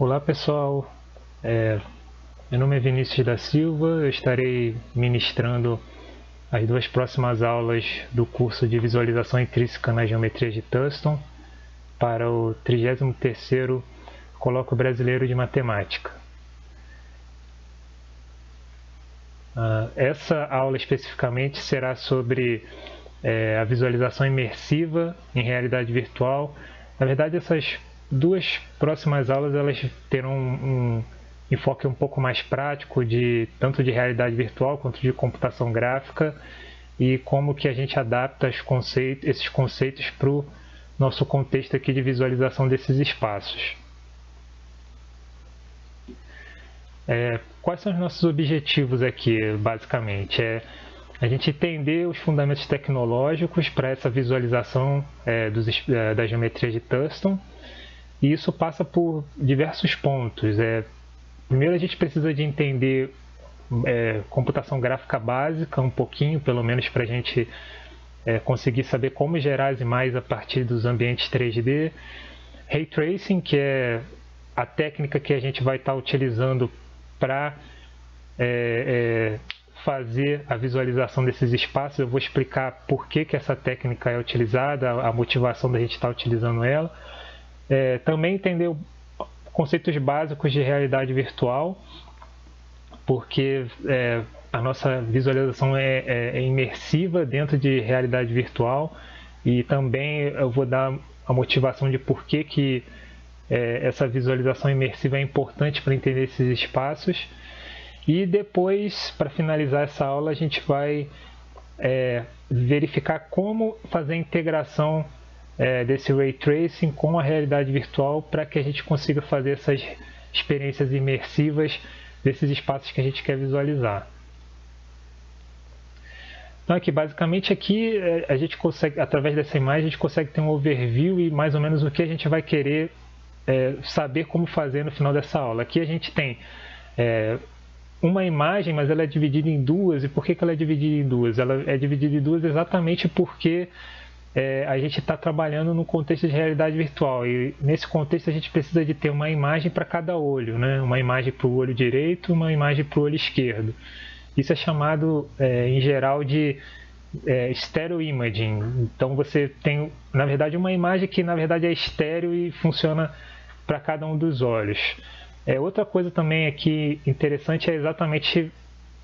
Olá pessoal, meu nome é Vinícius da Silva, eu estarei ministrando as duas próximas aulas do curso de Visualização Intrínseca na Geometria de Thurston para o 33º Colóquio Brasileiro de Matemática. Essa aula especificamente será sobre a visualização imersiva em realidade virtual. Na verdade, essas duas próximas aulas elas terão um enfoque um pouco mais prático tanto de realidade virtual quanto de computação gráfica e como que a gente adapta esses conceitos para o nosso contexto aqui de visualização desses espaços. Quais são os nossos objetivos aqui, basicamente? A gente entender os fundamentos tecnológicos para essa visualização da geometria de Thurston, e isso passa por diversos pontos. Primeiro a gente precisa de entender computação gráfica básica, um pouquinho, pelo menos para a gente conseguir saber como gerar as imagens a partir dos ambientes 3D. Ray Tracing, que é a técnica que a gente vai estar utilizando para fazer a visualização desses espaços. Eu vou explicar por que essa técnica é utilizada, a motivação da gente estar utilizando ela. Também entender conceitos básicos de realidade virtual, porque a nossa visualização é imersiva dentro de realidade virtual, e também eu vou dar a motivação de por que essa visualização imersiva é importante para entender esses espaços. E depois, para finalizar essa aula, a gente vai verificar como fazer a integração desse Ray Tracing com a realidade virtual para que a gente consiga fazer essas experiências imersivas desses espaços que a gente quer visualizar. Então basicamente aqui a gente consegue, através dessa imagem, a gente consegue ter um overview e mais ou menos o que a gente vai querer saber como fazer no final dessa aula. Aqui a gente tem uma imagem, mas ela é dividida em duas. E por que ela é dividida em duas? Ela é dividida em duas exatamente porque a gente está trabalhando no contexto de realidade virtual, e nesse contexto a gente precisa de ter uma imagem para cada olho, né? Uma imagem para o olho direito, uma imagem para o olho esquerdo. Isso é chamado, em geral, de stereo imaging. Então você tem, na verdade, uma imagem que na verdade é estéreo e funciona para cada um dos olhos. Outra coisa também aqui interessante é exatamente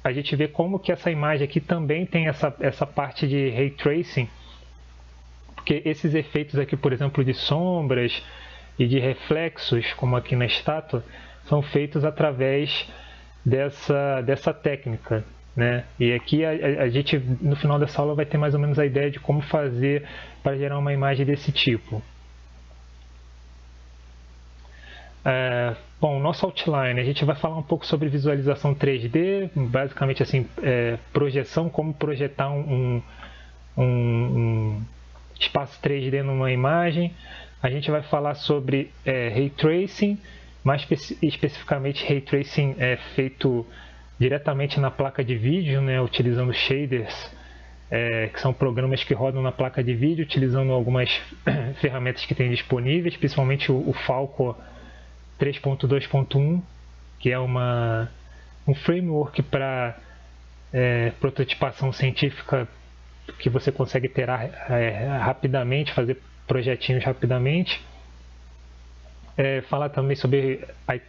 a gente ver como que essa imagem aqui também tem essa parte de Ray Tracing, porque esses efeitos aqui, por exemplo, de sombras e de reflexos, como aqui na estátua, são feitos através dessa técnica, né? E aqui a gente, no final dessa aula, vai ter mais ou menos a ideia de como fazer para gerar uma imagem desse tipo. Bom, nosso outline, a gente vai falar um pouco sobre visualização 3D, basicamente assim, projeção, como projetar um espaço 3D numa imagem. A gente vai falar sobre Ray Tracing, mais especificamente Ray Tracing feito diretamente na placa de vídeo, né, utilizando shaders, que são programas que rodam na placa de vídeo, utilizando algumas ferramentas que tem disponíveis, principalmente o Falcor 3.2.1, que é um framework para prototipação científica que você consegue ter rapidamente, fazer projetinhos rapidamente. Falar também sobre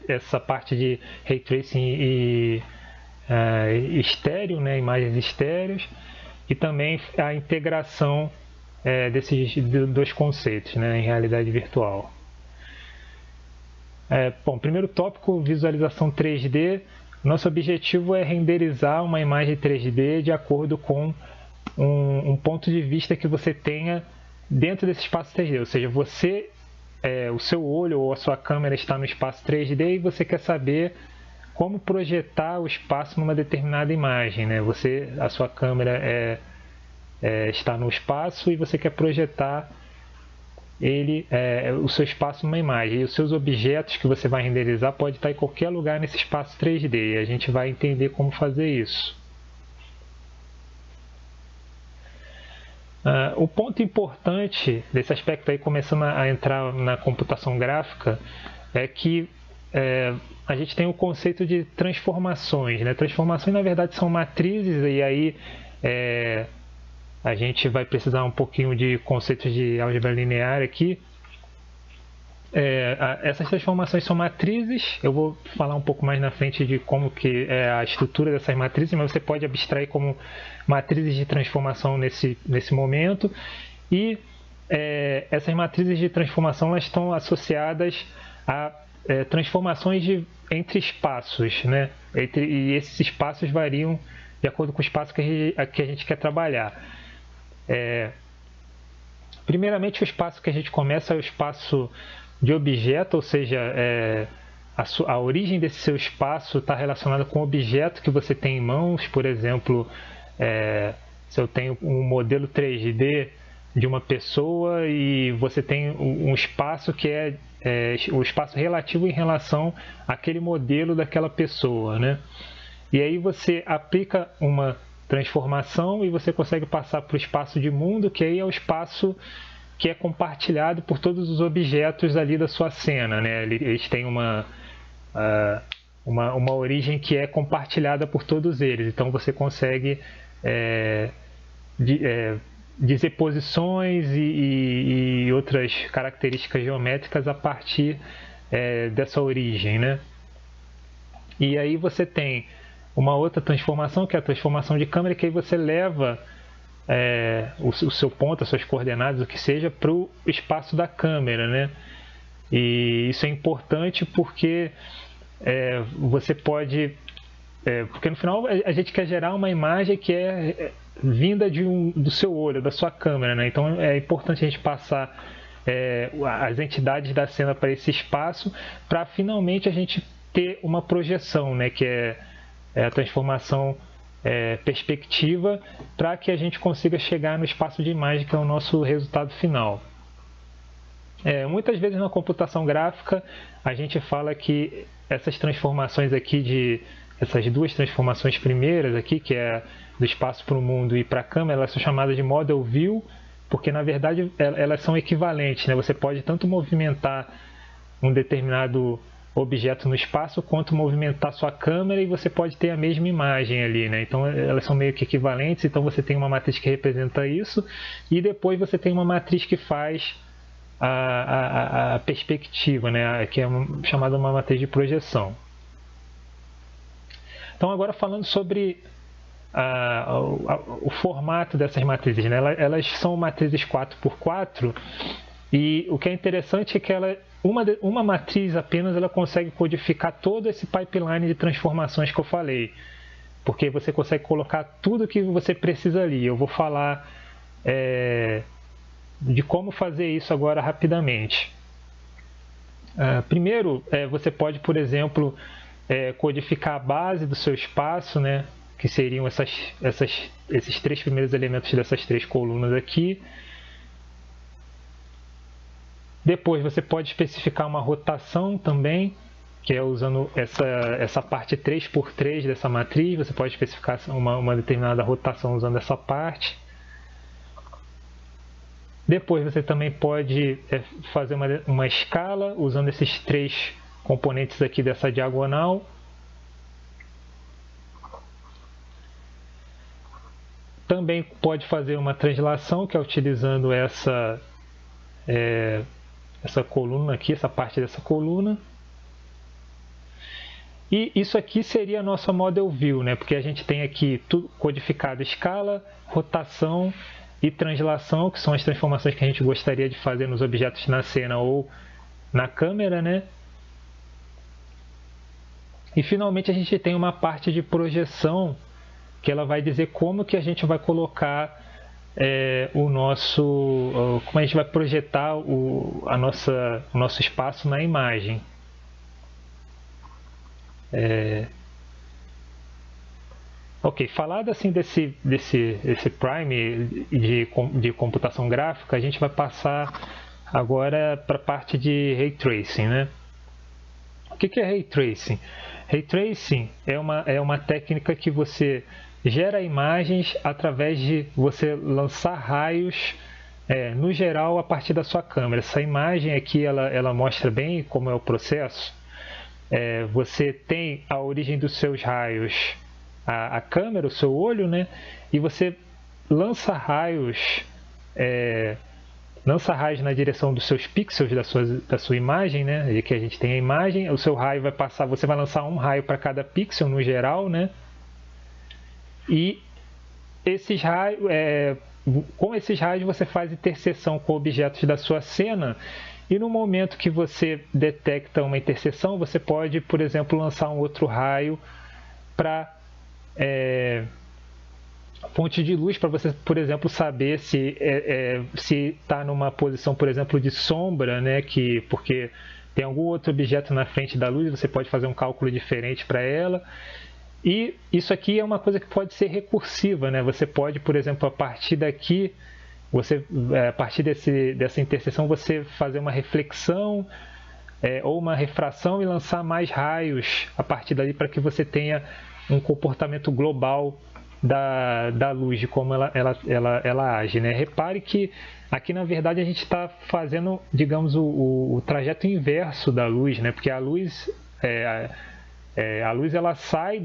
essa parte de Ray Tracing e estéreo, né, imagens estéreos, e também a integração desses dois conceitos, né, em realidade virtual. Bom, primeiro tópico, visualização 3D. Nosso objetivo é renderizar uma imagem 3D de acordo com um ponto de vista que você tenha dentro desse espaço 3D, ou seja, o seu olho ou a sua câmera está no espaço 3D e você quer saber como projetar o espaço numa determinada imagem, né? A sua câmera está no espaço e você quer projetar o seu espaço numa imagem, e os seus objetos que você vai renderizar pode estar em qualquer lugar nesse espaço 3D, e a gente vai entender como fazer isso. O ponto importante desse aspecto aí, começando a entrar na computação gráfica, é que a gente tem o conceito de transformações, né? Transformações, na verdade, são matrizes, e aí a gente vai precisar um pouquinho de conceitos de álgebra linear aqui. Essas transformações são matrizes. Eu vou falar um pouco mais na frente de como que é a estrutura dessas matrizes, mas você pode abstrair como matrizes de transformação nesse momento. E essas matrizes de transformação, elas estão associadas a transformações entre espaços, né? E esses espaços variam de acordo com o espaço que a gente quer trabalhar. Primeiramente, o espaço que a gente começa é o espaço de objeto, ou seja, a origem desse seu espaço está relacionada com o objeto que você tem em mãos. Por exemplo, se eu tenho um modelo 3D de uma pessoa e você tem um espaço que é o espaço relativo em relação àquele modelo daquela pessoa, né? E aí você aplica uma transformação e você consegue passar para o espaço de mundo, que aí é o espaço que é compartilhado por todos os objetos ali da sua cena, né? Eles têm uma origem que é compartilhada por todos eles. Então você consegue dizer posições e outras características geométricas a partir dessa origem, né? E aí você tem uma outra transformação, que é a transformação de câmera, que aí você leva o seu ponto, as suas coordenadas, o que seja, para o espaço da câmera, né? E isso é importante porque você pode... porque no final a gente quer gerar uma imagem que é vinda do seu olho, da sua câmera, né? Então é importante a gente passar as entidades da cena para esse espaço, para finalmente a gente ter uma projeção, né? Que é a transformação perspectiva, para que a gente consiga chegar no espaço de imagem, que é o nosso resultado final. Muitas vezes na computação gráfica a gente fala que essas transformações aqui, essas duas transformações primeiras aqui, que é do espaço para o mundo e para a câmera, elas são chamadas de model view, porque na verdade elas são equivalentes, né? Você pode tanto movimentar um determinado objeto no espaço, quanto movimentar sua câmera, e você pode ter a mesma imagem ali, né? Então elas são meio que equivalentes. Então você tem uma matriz que representa isso, e depois você tem uma matriz que faz a perspectiva, né? Que é chamada uma matriz de projeção. Então agora falando sobre o formato dessas matrizes, né? Elas são matrizes 4x4, e o que é interessante é que uma matriz apenas ela consegue codificar todo esse pipeline de transformações que eu falei, porque você consegue colocar tudo que você precisa ali. Eu vou falar de como fazer isso agora rapidamente. Primeiro, você pode, por exemplo, codificar a base do seu espaço, né? Que seriam esses três primeiros elementos dessas três colunas aqui. Depois você pode especificar uma rotação também, que é usando essa parte 3x3 dessa matriz. Você pode especificar uma determinada rotação usando essa parte. Depois você também pode fazer uma escala usando esses três componentes aqui dessa diagonal. Também pode fazer uma translação, que é utilizando essa coluna aqui, essa parte dessa coluna. E isso aqui seria a nossa model view, né? Porque a gente tem aqui tudo codificado: escala, rotação e translação, que são as transformações que a gente gostaria de fazer nos objetos na cena ou na câmera, né? E finalmente a gente tem uma parte de projeção, que ela vai dizer como que a gente vai colocar como a gente vai projetar o nosso espaço na imagem. Ok, falado assim desse prime de computação gráfica, a gente vai passar agora para a parte de Ray Tracing, né? O que é Ray Tracing? Ray Tracing é uma técnica que você gera imagens através de você lançar raios, no geral, a partir da sua câmera. Essa imagem aqui ela mostra bem como é o processo. você tem a origem dos seus raios, a câmera, o seu olho, né? E você lança raios na direção dos seus pixels da sua imagem, né? E que a gente tem a imagem, o seu raio vai passar, você vai lançar um raio para cada pixel no geral, né? E esses raios, com esses raios você faz interseção com objetos da sua cena, e no momento que você detecta uma interseção, você pode, por exemplo, lançar um outro raio para fonte de luz, para você, por exemplo, saber se está numa posição, por exemplo, de sombra, né? Porque tem algum outro objeto na frente da luz, você pode fazer um cálculo diferente para ela. E isso aqui é uma coisa que pode ser recursiva, né? Você pode, por exemplo, a partir daqui, a partir dessa interseção, você fazer uma reflexão ou uma refração e lançar mais raios a partir dali, para que você tenha um comportamento global da luz, de como ela age, né? Repare que aqui, na verdade, a gente está fazendo, digamos, o trajeto inverso da luz, né? Porque a luz ela sai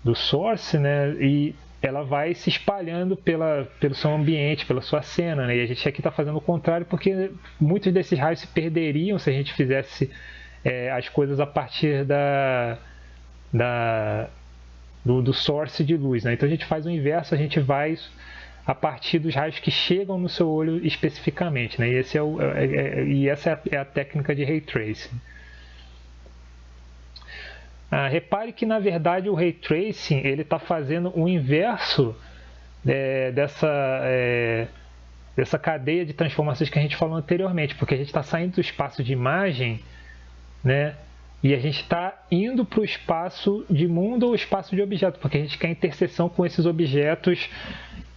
do source, né? E ela vai se espalhando pelo seu ambiente, pela sua cena, né? E a gente aqui está fazendo o contrário, porque muitos desses raios se perderiam se a gente fizesse as coisas a partir do source de luz, né? Então a gente faz o inverso, a gente vai a partir dos raios que chegam no seu olho especificamente, né? E essa é a técnica de Ray Tracing. Repare que, na verdade, o Ray Tracing está fazendo o inverso dessa cadeia de transformações que a gente falou anteriormente, porque a gente está saindo do espaço de imagem, né? E a gente está indo para o espaço de mundo ou espaço de objeto, porque a gente quer interseção com esses objetos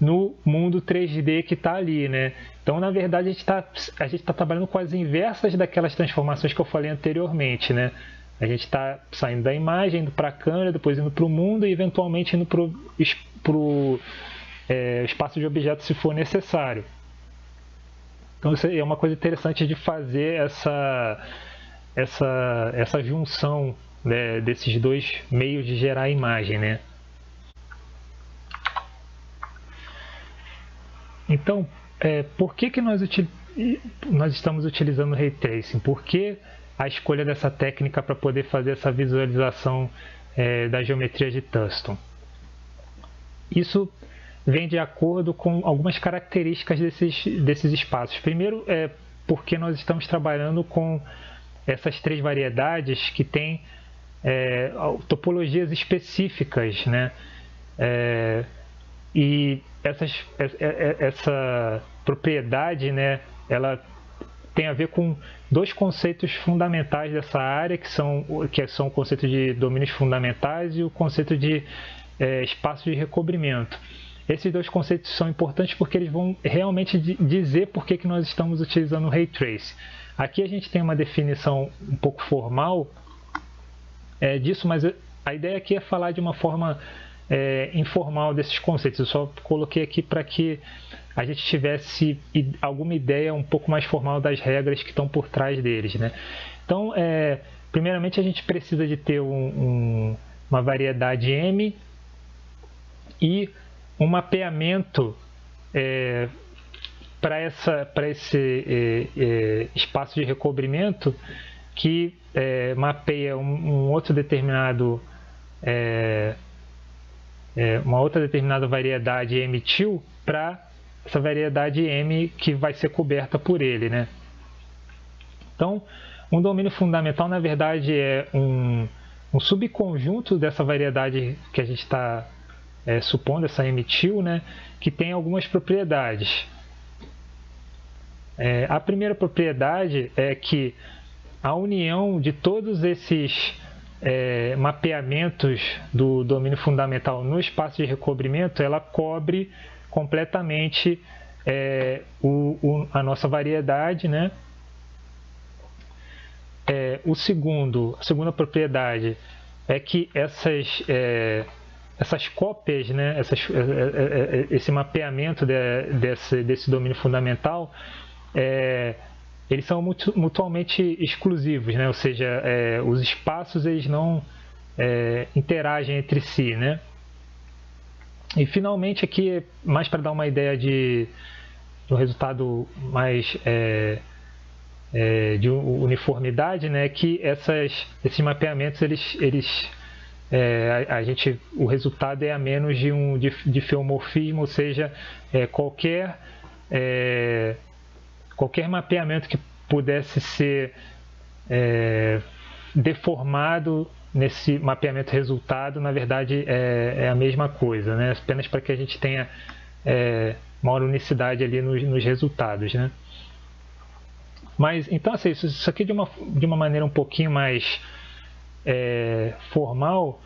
no mundo 3D que está ali, né? Então, na verdade, a gente tá trabalhando com as inversas daquelas transformações que eu falei anteriormente, né? A gente está saindo da imagem, indo para a câmera, depois indo para o mundo e, eventualmente, indo para o espaço de objeto, se for necessário. Então, isso é uma coisa interessante de fazer essa junção, né, desses dois meios de gerar a imagem, né? Então, por que nós estamos utilizando o Ray Tracing? Por que a escolha dessa técnica para poder fazer essa visualização da geometria de Thurston? Isso vem de acordo com algumas características desses espaços. Primeiro, porque nós estamos trabalhando com essas três variedades que têm topologias específicas, né? E essa propriedade, né, ela tem a ver com dois conceitos fundamentais dessa área, que são o conceito de domínios fundamentais e o conceito de espaço de recobrimento. Esses dois conceitos são importantes porque eles vão realmente dizer por que nós estamos utilizando o Ray Tracing. Aqui a gente tem uma definição um pouco formal disso, mas a ideia aqui é falar de uma forma informal desses conceitos. Eu só coloquei aqui para que a gente tivesse alguma ideia um pouco mais formal das regras que estão por trás deles, né? Então, primeiramente a gente precisa de ter uma variedade M e um mapeamento para esse espaço de recobrimento que mapeia uma outra determinada variedade M-til para essa variedade M que vai ser coberta por ele, né? Então, um domínio fundamental, na verdade, é um subconjunto dessa variedade que a gente está supondo, essa M-til, né? Que tem algumas propriedades. A primeira propriedade é que a união de todos esses mapeamentos do domínio fundamental no espaço de recobrimento, ela cobre completamente a nossa variedade, né? A segunda propriedade é que essas cópias, né? Esse mapeamento desse domínio fundamental eles são mutuamente exclusivos, né? Ou seja, os espaços eles não interagem entre si, né? E finalmente aqui, mais para dar uma ideia de um resultado mais de uniformidade, né? Que esses mapeamentos o resultado é a menos de um diffeomorfismo, ou seja, qualquer mapeamento que pudesse ser deformado nesse mapeamento resultado, na verdade é a mesma coisa, né? Apenas para que a gente tenha maior unicidade ali nos resultados, né? Mas então assim, isso aqui de uma maneira um pouquinho mais formal,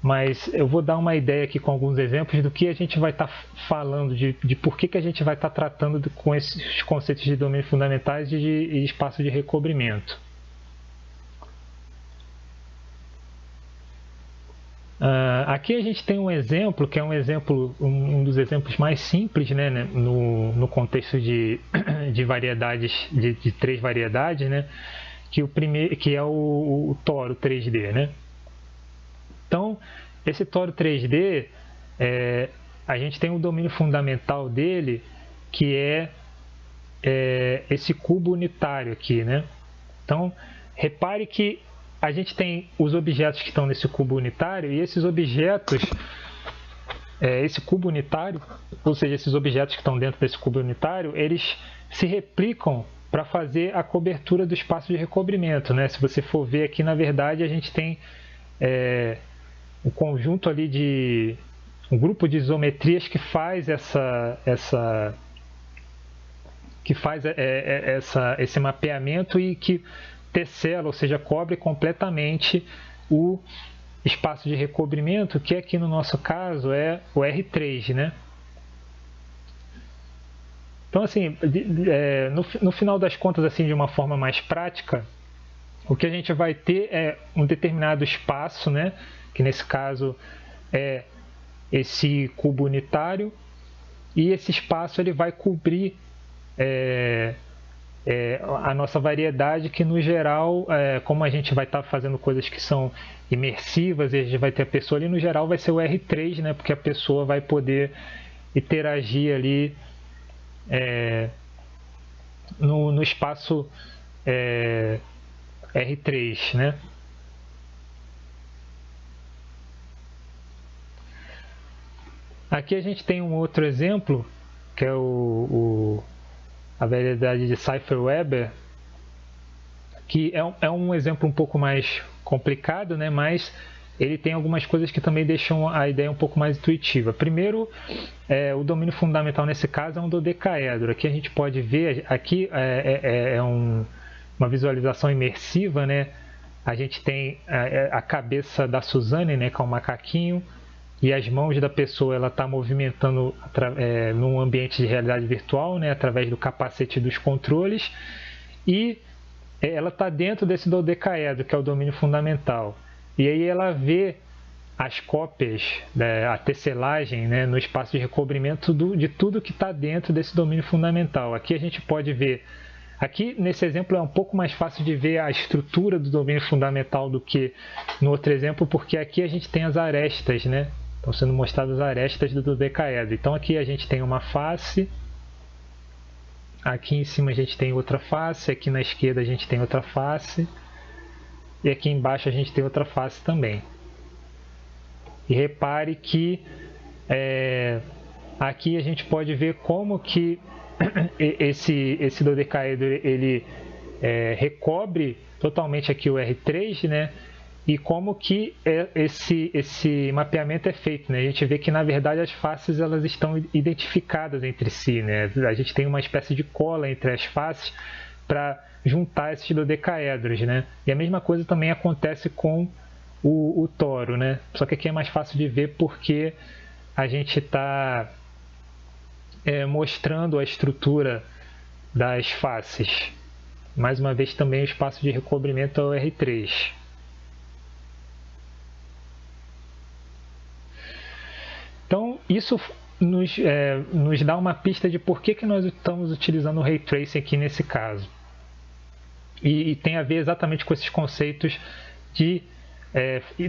mas eu vou dar uma ideia aqui com alguns exemplos do que a gente vai estar falando, de por que a gente vai estar tratando com esses conceitos de domínios fundamentais e de espaço de recobrimento. Aqui a gente tem um exemplo, que é um dos exemplos mais simples, né, no contexto de variedades, de 3 variedades, né, que é o toro 3D, né? Então, esse toro 3D, a gente tem um domínio fundamental dele, que é esse cubo unitário aqui, né? Então, repare que a gente tem os objetos que estão nesse cubo unitário, e esses objetos, esse cubo unitário, ou seja, esses objetos que estão dentro desse cubo unitário, eles se replicam para fazer a cobertura do espaço de recobrimento, né? Se você for ver aqui, na verdade, a gente tem um conjunto ali um grupo de isometrias que faz esse mapeamento e que tessela, ou seja, cobre completamente o espaço de recobrimento, que aqui no nosso caso é o R3, né? Então, assim, no final das contas, assim, de uma forma mais prática, o que a gente vai ter é um determinado espaço, né? Que nesse caso é esse cubo unitário, e esse espaço ele vai cobrir a nossa variedade, que no geral, como a gente vai estar fazendo coisas que são imersivas, e a gente vai ter a pessoa ali, no geral vai ser o R3, né? Porque a pessoa vai poder interagir ali no espaço R3, né? Aqui a gente tem um outro exemplo, que é a variedade de Cipher-Weber, que é um exemplo um pouco mais complicado, né? Mas ele tem algumas coisas que também deixam a ideia um pouco mais intuitiva. Primeiro, o domínio fundamental nesse caso é um dodecaedro. Aqui a gente pode ver, aqui uma visualização imersiva, né? A gente tem a cabeça da Suzane, né? Que é um macaquinho, e as mãos da pessoa ela está movimentando num ambiente de realidade virtual, né? Através do capacete dos controles, e ela está dentro desse dodecaedro, que é o domínio fundamental. E aí ela vê as cópias, a tesselagem, né, no espaço de recobrimento de tudo que está dentro desse domínio fundamental. Aqui a gente pode ver, aqui nesse exemplo é um pouco mais fácil de ver a estrutura do domínio fundamental do que no outro exemplo, porque aqui a gente tem as arestas, né? Estão sendo mostradas as arestas do dodecaedro. Então aqui a gente tem uma face, aqui em cima a gente tem outra face, aqui na esquerda a gente tem outra face, e aqui embaixo a gente tem outra face também. E repare que aqui a gente pode ver como que esse dodecaedro ele recobre totalmente aqui o R3, né? E como que esse mapeamento é feito, né? A gente vê que na verdade as faces elas estão identificadas entre si, né? A gente tem uma espécie de cola entre as faces para juntar esses dodecaedros, né? E a mesma coisa também acontece com o toro, né? Só que aqui é mais fácil de ver porque a gente está mostrando a estrutura das faces. Mais uma vez também o espaço de recobrimento é o R3. Então isso nos dá uma pista de por que nós estamos utilizando o Ray Tracing aqui nesse caso. e tem a ver exatamente com esses conceitos de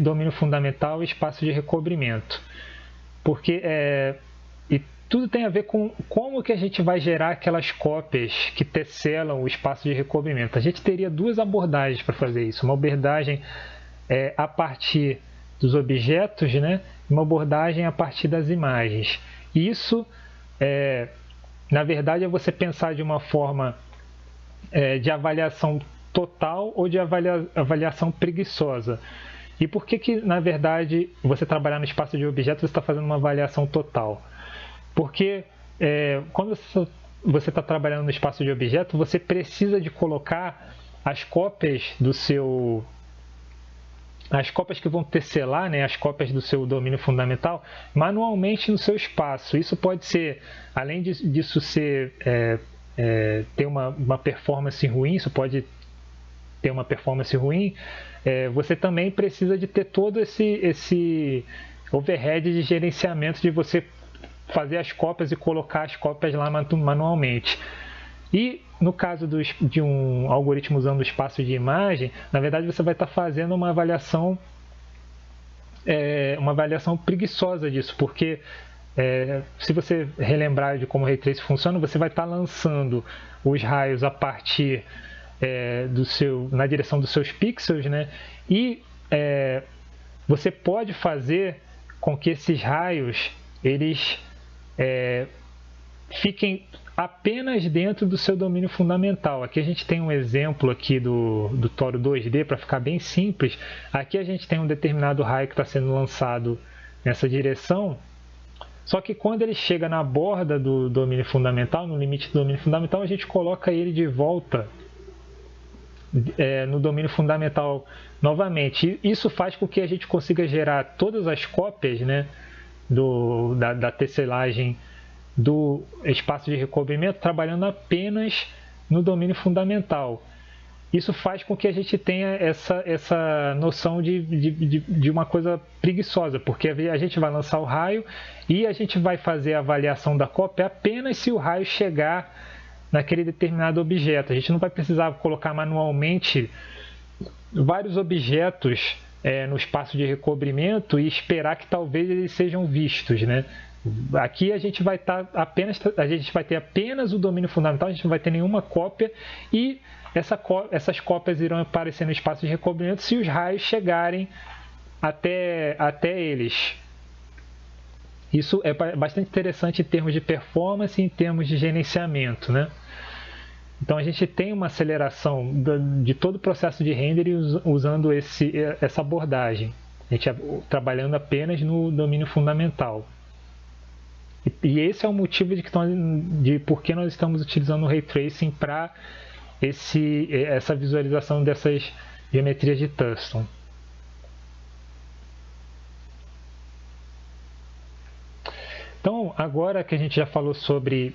domínio fundamental e espaço de recobrimento. Porque e tudo tem a ver com como que a gente vai gerar aquelas cópias que tesselam o espaço de recobrimento. A gente teria duas abordagens para fazer isso. Uma abordagem a partir dos objetos, né? E uma abordagem a partir das imagens. E isso, na verdade, é você pensar de uma forma de avaliação total ou de avaliação preguiçosa. E por que, na verdade, você trabalhar no espaço de objetos, você está fazendo uma avaliação total? Porque quando você está trabalhando no espaço de objeto, você precisa de colocar as cópias as cópias que vão tesselar, né, as cópias do seu domínio fundamental, manualmente no seu espaço. Isso pode ser, além disso ser, ter uma performance ruim, isso pode ter uma performance ruim, você também precisa de ter todo esse overhead de gerenciamento, de você fazer as cópias e colocar as cópias lá manualmente. E no caso de um algoritmo usando o espaço de imagem, na verdade você vai estar fazendo uma avaliação preguiçosa disso, porque se você relembrar de como o Ray Tracing funciona, você vai estar lançando os raios a partir na direção dos seus pixels, né? E você pode fazer com que esses raios eles fiquem apenas dentro do seu domínio fundamental. Aqui a gente tem um exemplo aqui do Toro 2D para ficar bem simples. Aqui a gente tem um determinado raio que está sendo lançado nessa direção, só que quando ele chega na borda do domínio fundamental, no limite do domínio fundamental, a gente coloca ele de volta no domínio fundamental novamente. Isso faz com que a gente consiga gerar todas as cópias, né, da tesselagem do espaço de recobrimento trabalhando apenas no domínio fundamental. Isso faz com que a gente tenha essa noção de uma coisa preguiçosa, porque a gente vai lançar o raio e a gente vai fazer a avaliação da cópia apenas se o raio chegar naquele determinado objeto. A gente não vai precisar colocar manualmente vários objetos no espaço de recobrimento e esperar que talvez eles sejam vistos, né? Aqui a gente vai ter apenas o domínio fundamental, a gente não vai ter nenhuma cópia e essas cópias irão aparecer no espaço de recobrimento se os raios chegarem até eles. Isso é bastante interessante em termos de performance e em termos de gerenciamento, né? Então a gente tem uma aceleração de todo o processo de render usando essa abordagem, a gente trabalhando apenas no domínio fundamental. E esse é o motivo de por que nós estamos utilizando o Ray Tracing para essa visualização dessas geometrias de Thurston. Então, agora que a gente já falou sobre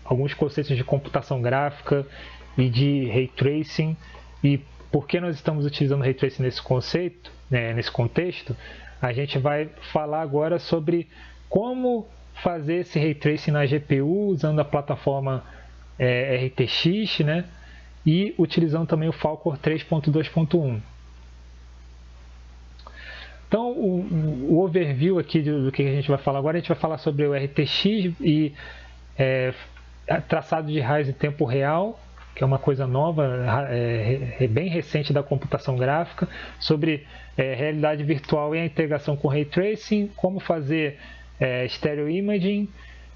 alguns conceitos de computação gráfica e de Ray Tracing e por que nós estamos utilizando o Ray Tracing nesse conceito, nesse contexto, a gente vai falar agora sobre como fazer esse Ray Tracing na GPU usando a plataforma RTX, né? E utilizando também o Falcor 3.2.1. Então, o overview aqui do que a gente vai falar agora, a gente vai falar sobre o RTX e traçado de raios em tempo real, que é uma coisa nova, bem recente da computação gráfica, sobre realidade virtual e a integração com Ray Tracing, como fazer Stereo Imaging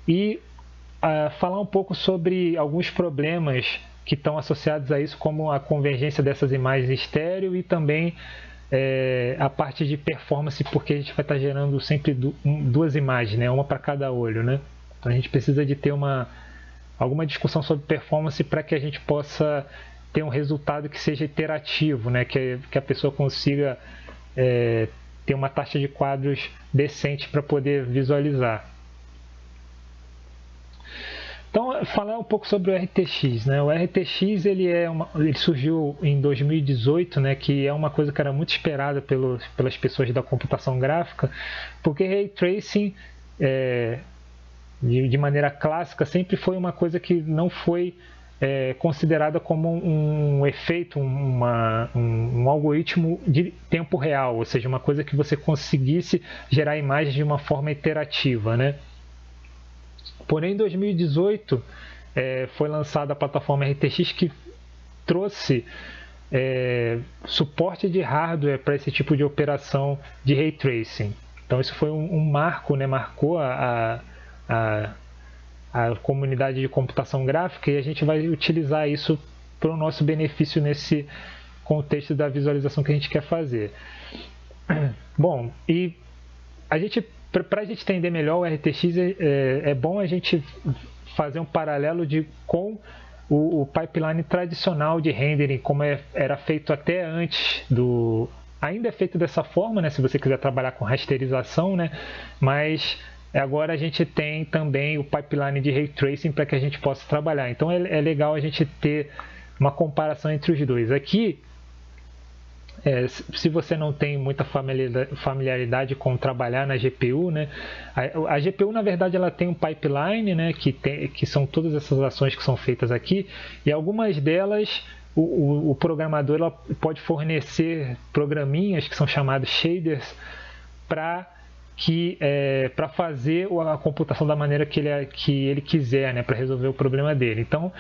e falar um pouco sobre alguns problemas que estão associados a isso, como a convergência dessas imagens estéreo e também a parte de performance, porque a gente vai estar gerando sempre duas imagens, né? Uma para cada olho, né? Então a gente precisa de ter alguma discussão sobre performance para que a gente possa ter um resultado que seja iterativo, né? Que a pessoa consiga ter uma taxa de quadros decente para poder visualizar. Então, falar um pouco sobre o RTX, né? O RTX ele surgiu em 2018, né? Que é uma coisa que era muito esperada pelas pessoas da computação gráfica, porque Ray Tracing, de maneira clássica, sempre foi uma coisa que não foi considerada como um efeito, um algoritmo de tempo real, ou seja, uma coisa que você conseguisse gerar imagens de uma forma iterativa, né? Porém, em 2018 foi lançada a plataforma RTX, que trouxe suporte de hardware para esse tipo de operação de Ray Tracing. Então isso foi um marco, né? Marcou a comunidade de computação gráfica, e a gente vai utilizar isso para o nosso benefício nesse contexto da visualização que a gente quer fazer. Bom, e para a gente entender melhor o RTX, é bom a gente fazer um paralelo com o pipeline tradicional de rendering, como era feito até antes do... Ainda é feito dessa forma, né, se você quiser trabalhar com rasterização, né, mas agora a gente tem também o pipeline de Ray Tracing para que a gente possa trabalhar. Então é legal a gente ter uma comparação entre os dois. Aqui, se você não tem muita familiaridade com trabalhar na GPU, né, a GPU, na verdade, ela tem um pipeline, né, que são todas essas ações que são feitas aqui, e algumas delas o programador ela pode fornecer programinhas que são chamados shaders para fazer a computação da maneira que ele quiser, né, para resolver o problema dele. Então,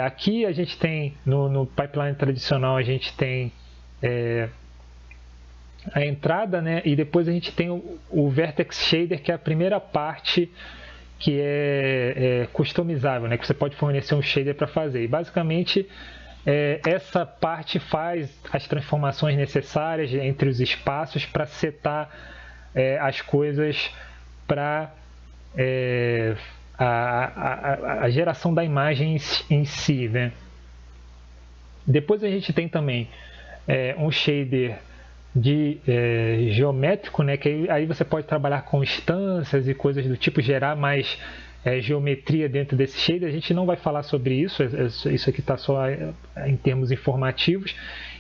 aqui a gente tem, no pipeline tradicional, a gente tem a entrada, né, e depois a gente tem o Vertex Shader, que é a primeira parte que é customizável, né, que você pode fornecer um shader para fazer. E basicamente essa parte faz as transformações necessárias entre os espaços para setar as coisas para a geração da imagem em si, né? Depois a gente tem também um shader geométrico, né? Que aí você pode trabalhar com instâncias e coisas do tipo, gerar mais geometria dentro desse shader. A gente não vai falar sobre isso, isso aqui está só em termos informativos.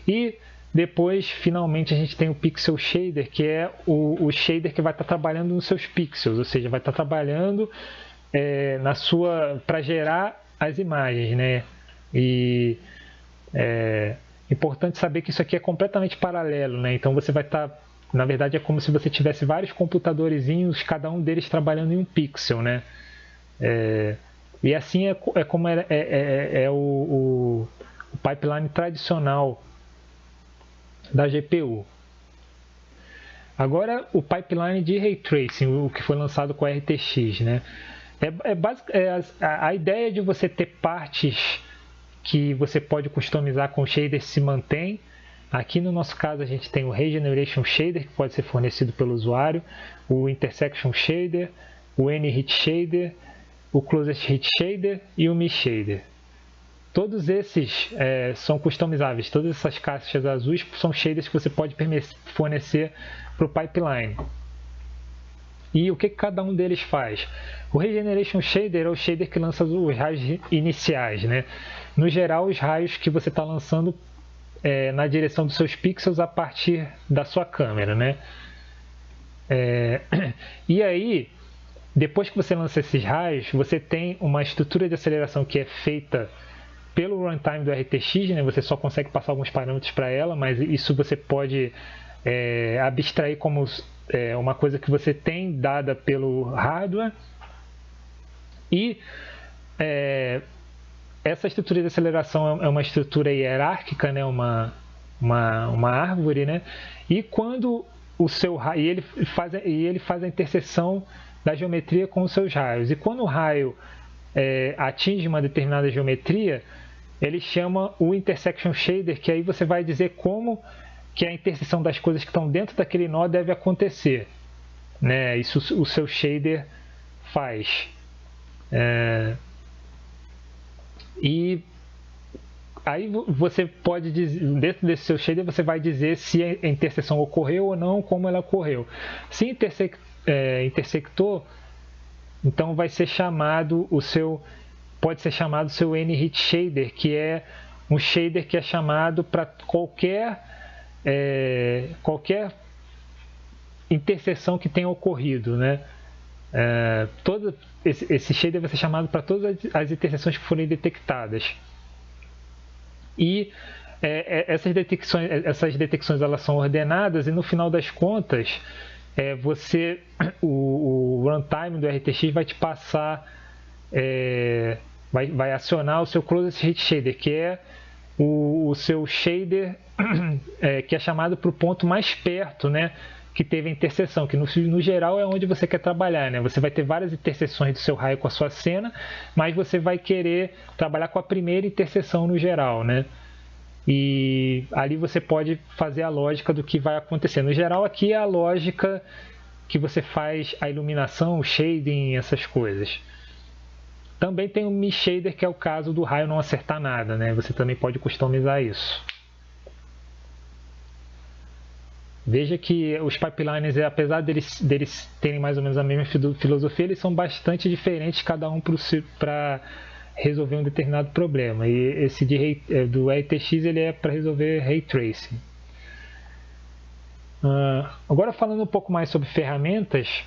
E depois, finalmente, a gente tem o Pixel Shader, que é o shader que vai estar trabalhando nos seus pixels, ou seja, vai estar trabalhando para gerar as imagens, né? E importante saber que isso aqui é completamente paralelo, né? Então você vai estar, na verdade, é como se você tivesse vários computadorzinhos, cada um deles trabalhando em um pixel, né? E assim é como o pipeline tradicional da GPU. Agora o pipeline de Ray Tracing, o que foi lançado com a RTX, né? A ideia de você ter partes que você pode customizar com shader se mantém. Aqui no nosso caso a gente tem o Regeneration Shader, que pode ser fornecido pelo usuário, o Intersection Shader, o N-Hit Shader, o Closest Hit Shader e o Mi Shader. Todos esses são customizáveis, todas essas caixas azuis são shaders que você pode fornecer para o pipeline. E o que cada um deles faz? O Regeneration Shader é o shader que lança os raios iniciais, né? No geral, os raios que você está lançando na direção dos seus pixels a partir da sua câmera, né? E aí, depois que você lança esses raios, você tem uma estrutura de aceleração que é feita pelo runtime do RTX, né? Você só consegue passar alguns parâmetros para ela, mas isso você pode abstrair como uma coisa que você tem dada pelo hardware. E essa estrutura de aceleração é uma estrutura hierárquica, né? uma árvore, né? E quando ele faz a interseção da geometria com os seus raios. E quando o raio atinge uma determinada geometria, ele chama o Intersection Shader, que aí você vai dizer como que a interseção das coisas que estão dentro daquele nó deve acontecer, né? Isso o seu shader faz. E aí você pode dizer, dentro desse seu shader, você vai dizer se a interseção ocorreu ou não, como ela ocorreu. Se intersectou, então vai ser chamado pode ser chamado o seu N-Hit Shader, que é um shader que é chamado para qualquer interseção que tenha ocorrido, né? esse shader vai ser chamado para todas as interseções que forem detectadas. E essas detecções elas são ordenadas e no final das contas o runtime do RTX vai te passar, vai acionar o seu closest hit shader, que é o seu shader que é chamado para o ponto mais perto, né, que teve a interseção, que no geral é onde você quer trabalhar, né? Você vai ter várias interseções do seu raio com a sua cena, mas você vai querer trabalhar com a primeira interseção no geral, né? E ali você pode fazer a lógica do que vai acontecer. No geral, aqui é a lógica que você faz a iluminação, o shading, essas coisas. Também tem o miss shader, que é o caso do raio não acertar nada, né? Você também pode customizar isso. Veja que os pipelines, apesar deles terem mais ou menos a mesma filosofia, eles são bastante diferentes, cada um para resolver um determinado problema. E esse do RTX ele é para resolver Ray Tracing. Agora falando um pouco mais sobre ferramentas,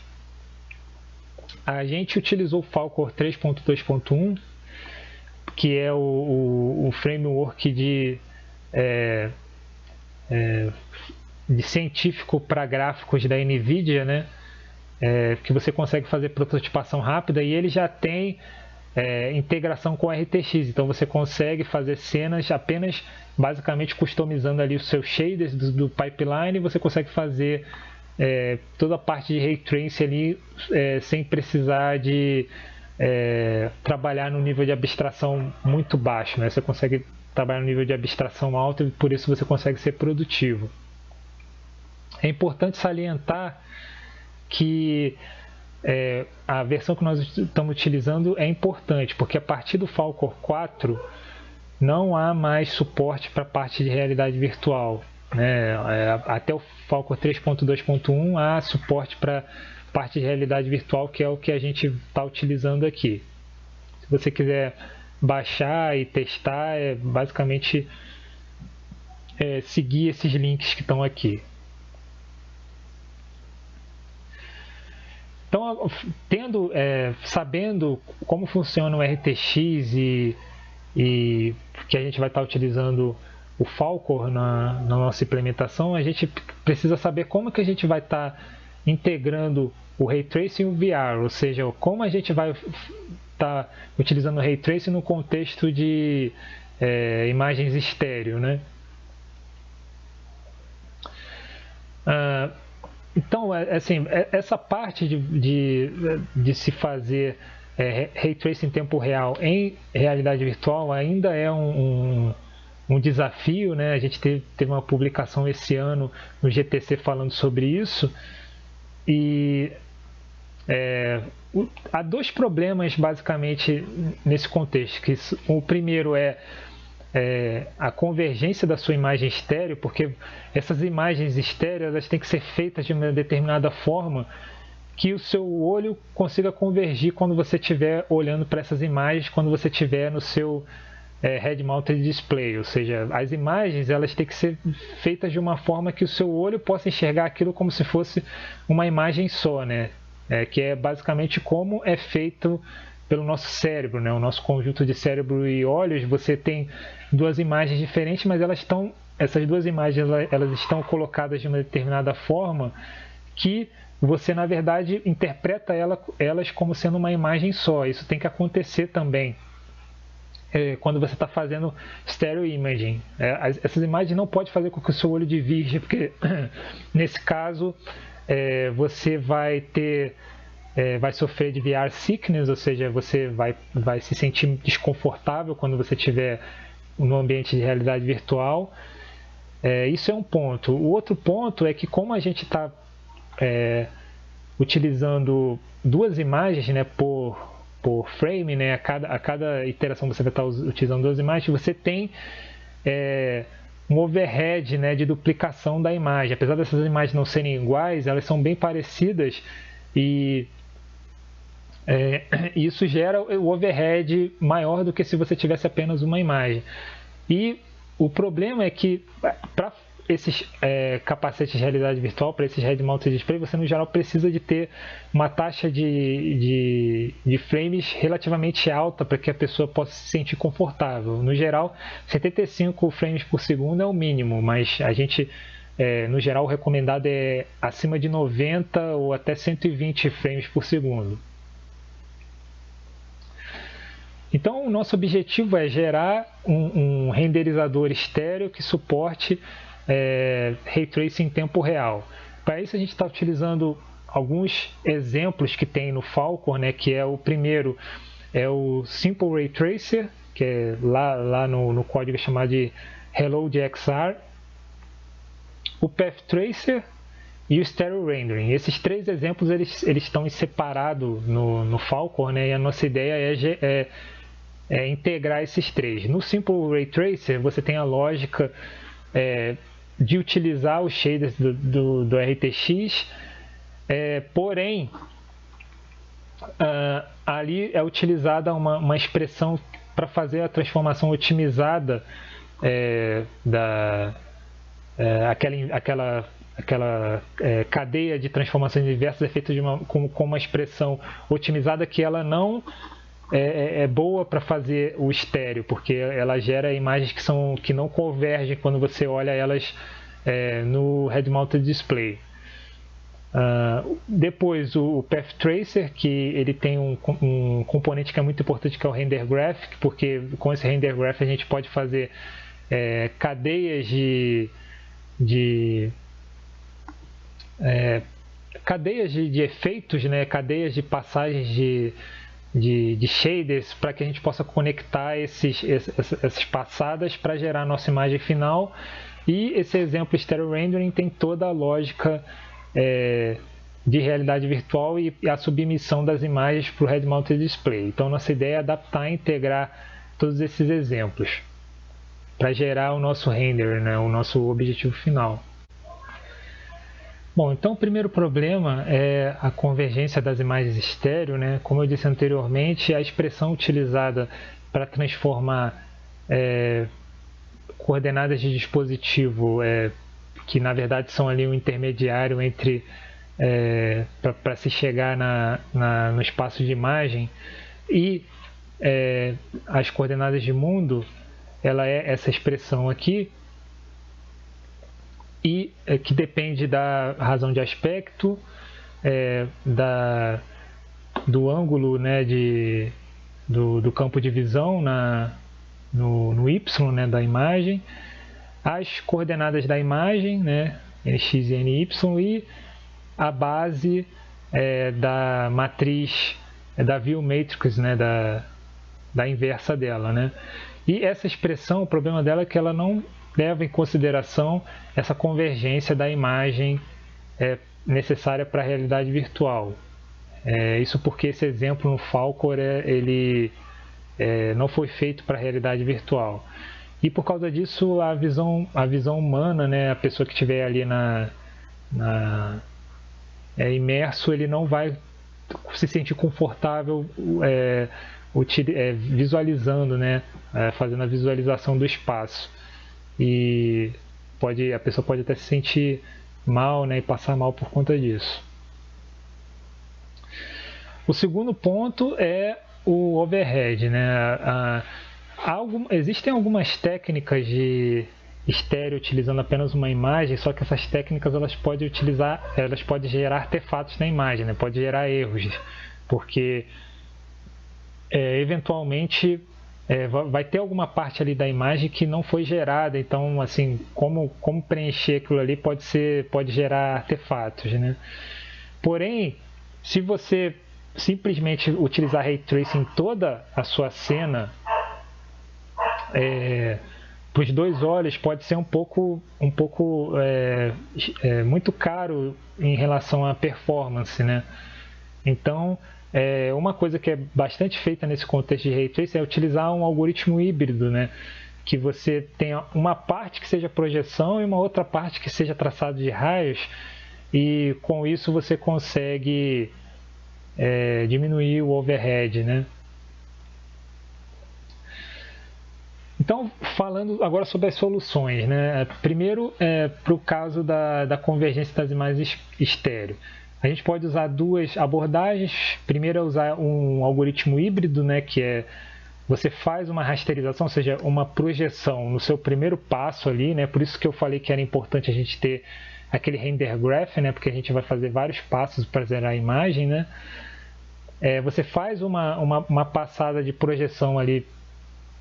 a gente utilizou o Falcor 3.2.1, que é o framework de científico para gráficos da NVIDIA, né? Que você consegue fazer prototipação rápida, e ele já tem integração com o RTX, então você consegue fazer cenas apenas basicamente customizando ali os seus shaders do pipeline, e você consegue fazer toda a parte de Ray Tracing ali sem precisar de trabalhar no nível de abstração muito baixo, né? Você consegue trabalhar no nível de abstração alto e por isso você consegue ser produtivo. É importante salientar que a versão que nós estamos utilizando é importante, porque a partir do Falcor 4 não há mais suporte para a parte de realidade virtual, né? Até o Falcor 3.2.1 há suporte para parte de realidade virtual, que é o que a gente está utilizando aqui. Se você quiser baixar e testar, basicamente seguir esses links que estão aqui. Então, sabendo como funciona o RTX e que a gente vai estar utilizando o Falcor na nossa implementação, a gente precisa saber como que a gente vai estar integrando o Ray Tracing e o VR, ou seja, como a gente vai estar utilizando o Ray Tracing no contexto de imagens estéreo, né? Então, assim, essa parte de se fazer Ray Tracing em tempo real em realidade virtual ainda é um desafio, né? A gente teve uma publicação esse ano no GTC falando sobre isso, e há dois problemas basicamente nesse contexto. O primeiro é a convergência da sua imagem estéreo, porque essas imagens estéreas elas têm que ser feitas de uma determinada forma que o seu olho consiga convergir quando você estiver olhando para essas imagens, quando você estiver no seu head-mounted display, ou seja, as imagens elas têm que ser feitas de uma forma que o seu olho possa enxergar aquilo como se fosse uma imagem só, né? Que é basicamente como é feito pelo nosso cérebro, né? O nosso conjunto de cérebro e olhos. Você tem duas imagens diferentes, mas essas duas imagens elas estão colocadas de uma determinada forma que você, na verdade, interpreta elas como sendo uma imagem só. Isso tem que acontecer também quando você está fazendo stereo imaging. Essas imagens não pode fazer com que o seu olho divirja, porque nesse caso você vai sofrer de VR sickness, ou seja, você vai se sentir desconfortável quando você estiver no ambiente de realidade virtual. Isso é um ponto. O outro ponto é que, como a gente está utilizando duas imagens, né, por frame, né, a cada iteração você vai estar utilizando duas imagens, você tem um overhead, né, de duplicação da imagem. Apesar dessas imagens não serem iguais, elas são bem parecidas, e isso gera o overhead maior do que se você tivesse apenas uma imagem. E o problema é que, para esses capacetes de realidade virtual, para esses Head Mounted Display, você no geral precisa de ter uma taxa de frames relativamente alta para que a pessoa possa se sentir confortável. No geral, 75 frames por segundo é o mínimo, mas a gente, no geral, o recomendado é acima de 90 ou até 120 frames por segundo. Então, o nosso objetivo é gerar um renderizador estéreo que suporte Ray Tracing em tempo real. Para isso, a gente está utilizando alguns exemplos que tem no Falcon, né, que é o primeiro, é o Simple Ray Tracer, que é lá no código chamado de Hello DXR, o Path Tracer e o Stereo Rendering. Esses três exemplos eles estão separados no Falcon, né, e a nossa ideia é integrar esses três. No Simple Ray Tracer, você tem a lógica de utilizar os shaders do RTX, porém, ali é utilizada uma expressão para fazer a transformação otimizada aquela cadeia de transformações inversas é feita com uma expressão otimizada que ela não é boa para fazer o estéreo, porque ela gera imagens que não convergem quando você olha elas no Head Mounted Display. Depois o Path Tracer, que ele tem um componente que é muito importante, que é o Render Graphic, porque com esse Render Graphic a gente pode fazer cadeias de efeitos, né? Cadeias de passagens de shaders para que a gente possa conectar essas passadas para gerar a nossa imagem final. E esse exemplo Stereo Rendering tem toda a lógica de realidade virtual e a submissão das imagens para o Head Mounted Display. Então nossa ideia é adaptar e integrar todos esses exemplos para gerar o nosso render, né? O nosso objetivo final. Bom, então o primeiro problema é a convergência das imagens estéreo, né? Como eu disse anteriormente, a expressão utilizada para transformar coordenadas de dispositivo, que na verdade são ali um intermediário entre para se chegar no espaço de imagem, e as coordenadas de mundo, ela é essa expressão aqui, e que depende da razão de aspecto, do ângulo, né, do campo de visão no Y, né, da imagem, as coordenadas da imagem, né, nx e ny, e a base da matriz da view matrix, né, da inversa dela, né. E essa expressão, o problema dela é que ela não leva em consideração essa convergência da imagem necessária para a realidade virtual. Isso porque esse exemplo no Falcon ele não foi feito para a realidade virtual. E por causa disso a visão humana, né, a pessoa que estiver ali imerso, ele não vai se sentir confortável visualizando, né, fazendo a visualização do espaço. E a pessoa pode até se sentir mal, né, e passar mal por conta disso. O segundo ponto é o overhead, né? Existem algumas técnicas de estéreo utilizando apenas uma imagem, só que essas técnicas elas podem gerar artefatos na imagem, né? Pode gerar erros, porque eventualmente vai ter alguma parte ali da imagem que não foi gerada, então assim, como preencher aquilo ali pode gerar artefatos, né? Porém, se você simplesmente utilizar Ray Tracing em toda a sua cena, para os dois olhos pode ser um pouco muito caro em relação à performance, né? Então, uma coisa que é bastante feita nesse contexto de Ray Tracing é utilizar um algoritmo híbrido, né? Que você tenha uma parte que seja projeção e uma outra parte que seja traçado de raios, e com isso você consegue diminuir o overhead, né? Então, falando agora sobre as soluções, né? Primeiro, para o caso da convergência das imagens estéreo. A gente pode usar duas abordagens. Primeiro é usar um algoritmo híbrido, né? Que é você faz uma rasterização, ou seja, uma projeção no seu primeiro passo ali, né? Por isso que eu falei que era importante a gente ter aquele render graph, né? Porque a gente vai fazer vários passos para zerar a imagem, né? Você faz uma passada de projeção ali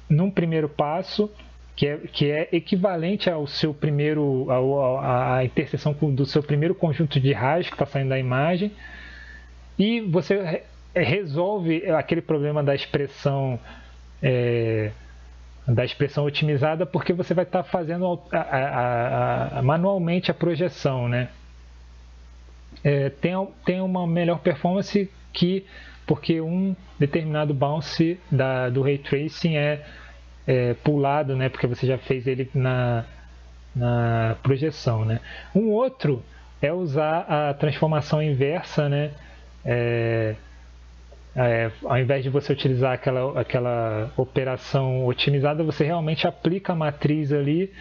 num primeiro passo, que é equivalente ao seu primeiro, a interseção do seu primeiro conjunto de raios que está saindo da imagem, e você resolve aquele problema da expressão otimizada, porque você vai estar fazendo manualmente a projeção, né? Tem uma melhor performance porque um determinado bounce do Ray Tracing é pulado, né? Porque você já fez ele na projeção, né? Um outro é usar a transformação inversa, né? Ao invés de você utilizar aquela operação otimizada, você realmente aplica a matriz ali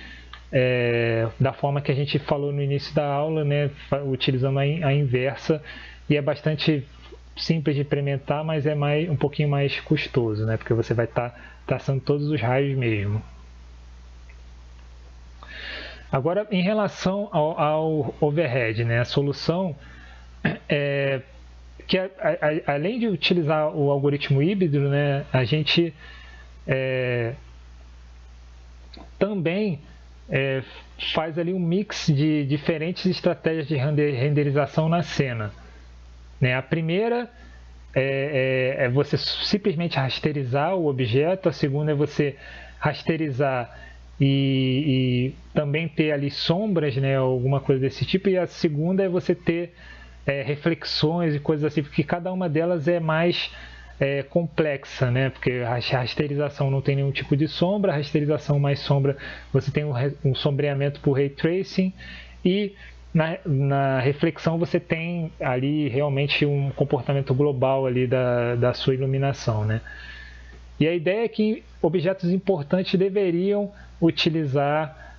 da forma que a gente falou no início da aula, né? Utilizando a inversa, e é bastante simples de implementar, mas é um pouquinho mais custoso, né? Porque você vai estar traçando todos os raios mesmo. Agora, em relação ao overhead, né? A solução que além de utilizar o algoritmo híbrido, né? A gente também faz ali um mix de diferentes estratégias de renderização na cena. A primeira é você simplesmente rasterizar o objeto, a segunda é você rasterizar e também ter ali sombras, né, alguma coisa desse tipo, e a segunda é você ter reflexões e coisas assim, porque cada uma delas é mais complexa, né, porque a rasterização não tem nenhum tipo de sombra, a rasterização mais sombra você tem um sombreamento por Ray Tracing, e na reflexão você tem ali realmente um comportamento global ali da sua iluminação, né? E a ideia é que objetos importantes deveriam utilizar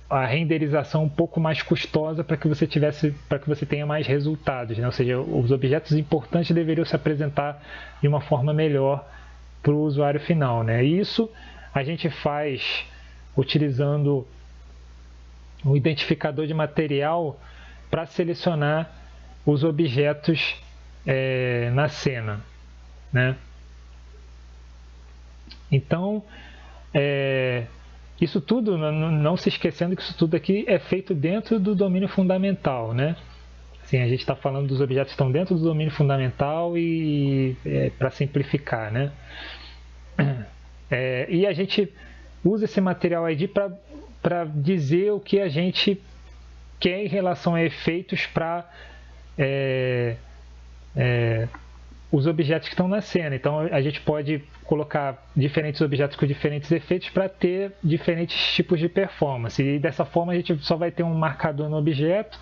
a renderização um pouco mais custosa para que você tenha mais resultados, né? Ou seja, os objetos importantes deveriam se apresentar de uma forma melhor para o usuário final, né? E isso a gente faz utilizando um identificador de material para selecionar os objetos na cena, né? Então, isso tudo, não se esquecendo que isso tudo aqui é feito dentro do domínio fundamental, né? Assim, a gente está falando dos objetos que estão dentro do domínio fundamental e para simplificar, né? E a gente usa esse material ID para dizer o que a gente quer em relação a efeitos para os objetos que estão na cena. Então a gente pode colocar diferentes objetos com diferentes efeitos para ter diferentes tipos de performance. E dessa forma a gente só vai ter um marcador no objeto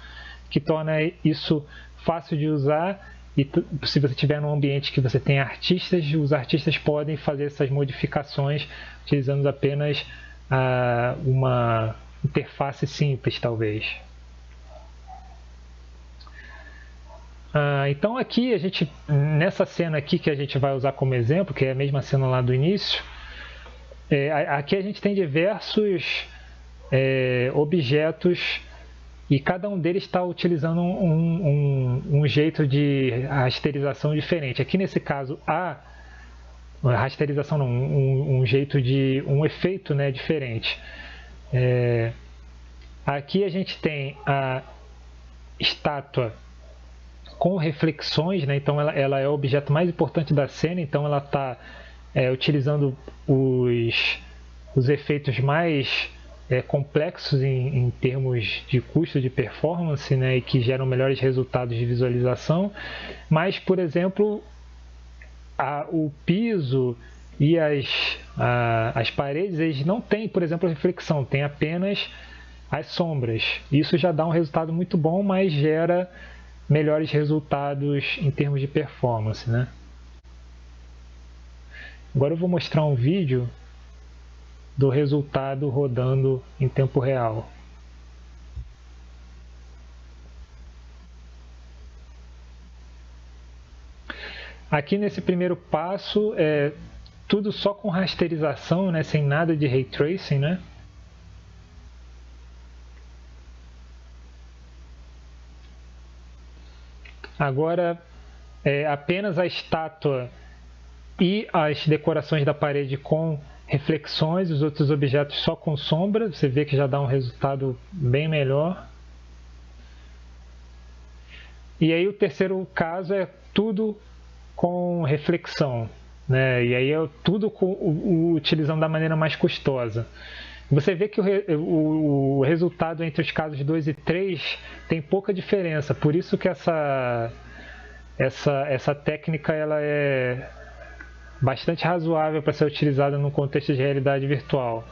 que torna isso fácil de usar. E se você tiver num ambiente que você tem artistas, os artistas podem fazer essas modificações utilizando apenas uma interface simples, talvez. Então aqui nessa cena aqui que a gente vai usar como exemplo, que é a mesma cena lá do início, aqui a gente tem diversos objetos e cada um deles está utilizando um jeito de rasterização diferente. Aqui nesse caso a rasterização não, um efeito, né, diferente. Aqui a gente tem a estátua com reflexões, né? Então ela é o objeto mais importante da cena, então ela está utilizando os efeitos mais complexos em termos de custo de performance, né? E que geram melhores resultados de visualização. Mas, por exemplo, o piso e as paredes, eles não têm, por exemplo, reflexão, tem apenas as sombras. Isso já dá um resultado muito bom, mas gera melhores resultados em termos de performance, né? Agora eu vou mostrar um vídeo do resultado rodando em tempo real. Aqui nesse primeiro passo é tudo só com rasterização, né, sem nada de Ray Tracing, né? Agora apenas a estátua e as decorações da parede com reflexões, os outros objetos só com sombra. Você vê que já dá um resultado bem melhor. E aí o terceiro caso é tudo com reflexão, né? E aí é tudo utilizando da maneira mais custosa. Você vê que o resultado entre os casos 2 e 3 tem pouca diferença, por isso que essa técnica ela é bastante razoável para ser utilizada no contexto de realidade virtual.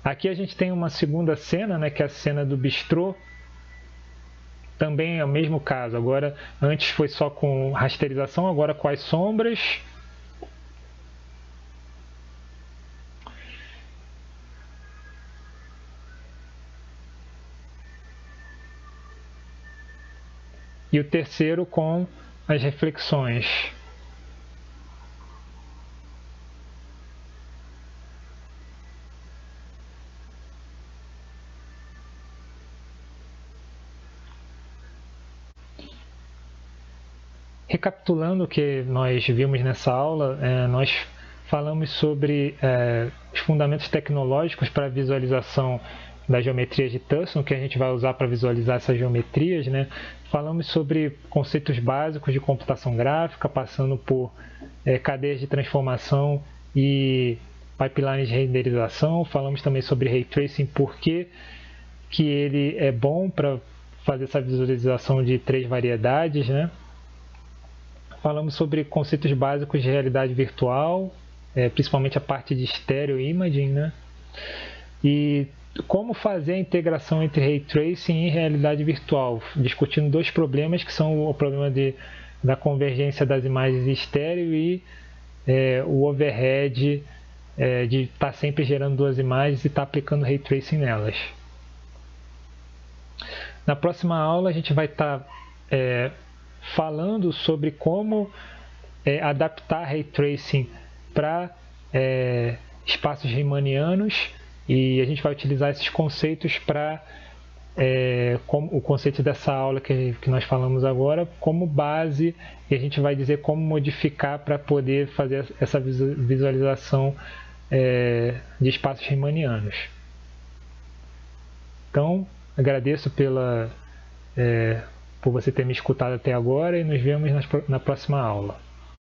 Aqui a gente tem uma segunda cena, né, que é a cena do bistrô. Também é o mesmo caso, agora antes foi só com rasterização, agora com as sombras. E o terceiro com as reflexões. Recapitulando o que nós vimos nessa aula, nós falamos sobre os fundamentos tecnológicos para a visualização das geometrias de Thurston, que a gente vai usar para visualizar essas geometrias, né? Falamos sobre conceitos básicos de computação gráfica, passando por cadeias de transformação e pipelines de renderização. Falamos também sobre Ray Tracing, por que ele é bom para fazer essa visualização de 3 variedades, né? Falamos sobre conceitos básicos de realidade virtual, principalmente a parte de stereo imaging, né? E como fazer a integração entre Ray Tracing e realidade virtual, discutindo 2 problemas, que são o problema da convergência das imagens em estéreo e o overhead de estar sempre gerando 2 imagens e estar aplicando Ray Tracing nelas. Na próxima aula a gente vai estar falando sobre como adaptar Ray Tracing para espaços riemannianos, e a gente vai utilizar esses conceitos para o conceito dessa aula que nós falamos agora como base, e a gente vai dizer como modificar para poder fazer essa visualização de espaços riemannianos. Então, agradeço por você ter me escutado até agora e nos vemos na próxima aula.